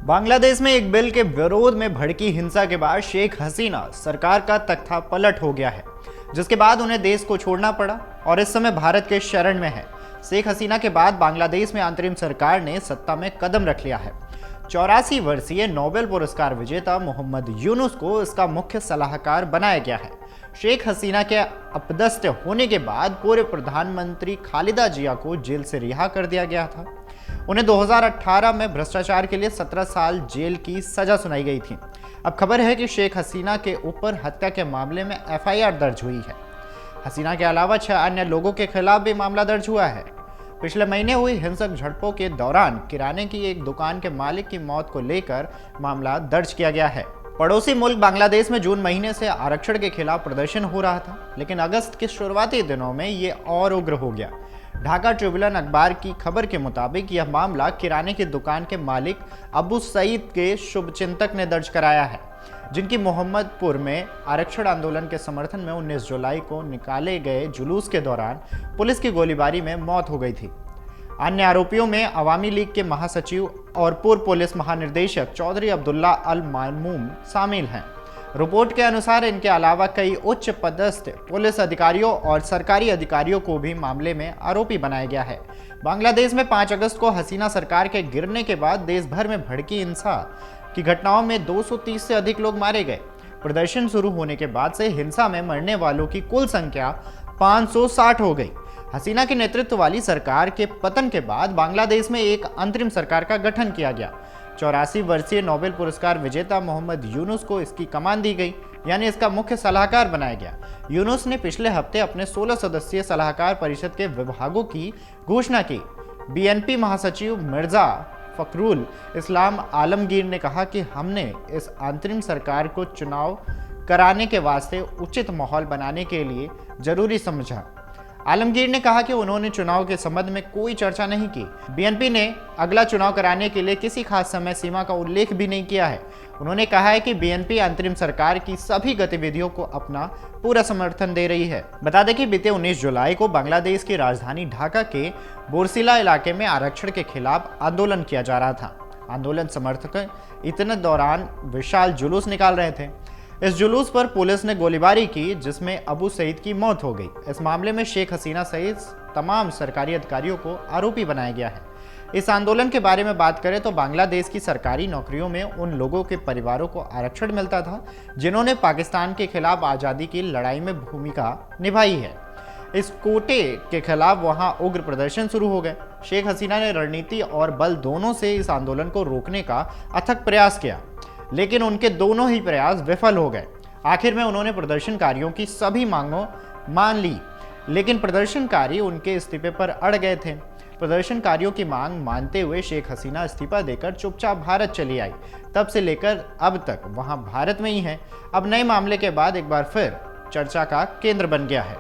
बांग्लादेश में एक बिल के विरोध में भड़की हिंसा के बाद शेख हसीना सरकार का तख्ता पलट हो गया है, जिसके बाद उन्हें देश को छोड़ना पड़ा और इस समय भारत के शरण में है। शेख हसीना के बाद बांग्लादेश में अंतरिम सरकार ने सत्ता में कदम रख लिया है। 84 वर्षीय नोबेल पुरस्कार विजेता मोहम्मद यूनुस को इसका मुख्य सलाहकार बनाया गया है। शेख हसीना के अपदस्थ होने के बाद पूर्व प्रधानमंत्री खालिदा जिया को जेल से रिहा कर दिया गया था। उन्हें 2018 में भ्रष्टाचार के लिए 17 साल जेल की सजा सुनाई गई थी। अब खबर है कि शेख हसीना के ऊपर हत्या के मामले में एफआईआर दर्ज हुई है। हसीना के अलावा 6 अन्य लोगों के खिलाफ भी मामला दर्ज हुआ है। पिछले महीने हुई हिंसक झड़पों के दौरान किराने की एक दुकान के मालिक की मौत को लेकर मामला दर्ज किया गया है। पड़ोसी मुल्क बांग्लादेश में जून महीने से आरक्षण के खिलाफ प्रदर्शन हो रहा था, लेकिन अगस्त के शुरुआती दिनों में ये और उग्र हो गया। ढाका ट्रिब्यून अखबार की खबर के मुताबिक यह मामला किराने की दुकान के मालिक अबू सईद के शुभचिंतक ने दर्ज कराया है, जिनकी मोहम्मदपुर में आरक्षण आंदोलन के समर्थन में 19 जुलाई को निकाले गए जुलूस के दौरान पुलिस की गोलीबारी में मौत हो गई थी। अन्य आरोपियों में अवामी लीग के महासचिव और पूर्व पुलिस महानिदेशक चौधरी अब्दुल्ला अल मामूम शामिल हैं। रिपोर्ट के अनुसार इनके अलावा कई उच्च पदस्थ पुलिस अधिकारियों और सरकारी अधिकारियों को भी मामले में आरोपी बनाया गया है। बांग्लादेश में 5 अगस्त को हसीना सरकार के गिरने के बाद देश भर में भड़की हिंसा की घटनाओं में 230 से अधिक लोग मारे गए। प्रदर्शन शुरू होने के बाद से हिंसा में मरने वालों की कुल संख्या 560 हो गई। हसीना के नेतृत्व वाली सरकार के पतन के बाद बांग्लादेश में एक अंतरिम सरकार का गठन किया गया। 84 वर्षीय नोबेल पुरस्कार विजेता मोहम्मद यूनुस को इसकी कमान दी गई, यानी इसका मुख्य सलाहकार बनाया गया। यूनुस ने पिछले हफ्ते अपने 16 सदस्यीय सलाहकार परिषद के विभागों की घोषणा की। बीएनपी महासचिव मिर्जा फखरुल इस्लाम आलमगीर ने कहा कि हमने इस अंतरिम सरकार को चुनाव कराने के वास्ते उचित माहौल बनाने के लिए जरूरी समझा। आलमगीर ने कहा कि उन्होंने चुनाव के संबंध में कोई चर्चा नहीं की। बीएनपी ने अगला चुनाव कराने के लिए किसी खास समय सीमा का उल्लेख भी नहीं किया है। उन्होंने कहा है कि बीएनपी अंतरिम सरकार की सभी गतिविधियों को अपना पूरा समर्थन दे रही है। बता दें कि बीते 19 जुलाई को बांग्लादेश की राजधानी ढाका के बोरसिला इलाके में आरक्षण के खिलाफ आंदोलन किया जा रहा था। आंदोलन समर्थक इतने दौरान विशाल जुलूस निकाल रहे थे। इस जुलूस पर पुलिस ने गोलीबारी की, जिसमें अबू सईद की मौत हो गई। इस मामले में शेख हसीना सहित तमाम सरकारी अधिकारियों को आरोपी बनाया गया है। इस आंदोलन के बारे में बात करें तो बांग्लादेश की सरकारी नौकरियों में उन लोगों के परिवारों को आरक्षण मिलता था जिन्होंने पाकिस्तान के खिलाफ आज़ादी की लड़ाई में भूमिका निभाई है। इस कोटे के खिलाफ वहां उग्र प्रदर्शन शुरू हो गए। शेख हसीना ने रणनीति और बल दोनों से इस आंदोलन को रोकने का अथक प्रयास किया, लेकिन उनके दोनों ही प्रयास विफल हो गए। आखिर में उन्होंने प्रदर्शनकारियों की सभी मांगों मान ली, लेकिन प्रदर्शनकारी उनके इस्तीफे पर अड़ गए थे। प्रदर्शनकारियों की मांग मानते हुए शेख हसीना इस्तीफा देकर चुपचाप भारत चली आई। तब से लेकर अब तक वहां भारत में ही है। अब नए मामले के बाद एक बार फिर चर्चा का केंद्र बन गया है।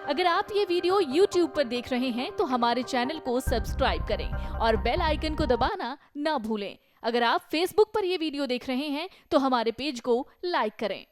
अगर आप ये वीडियो YouTube पर देख रहे हैं तो हमारे चैनल को सब्सक्राइब करें और बेल आइकन को दबाना ना भूलें। अगर आप Facebook पर ये वीडियो देख रहे हैं तो हमारे पेज को लाइक करें।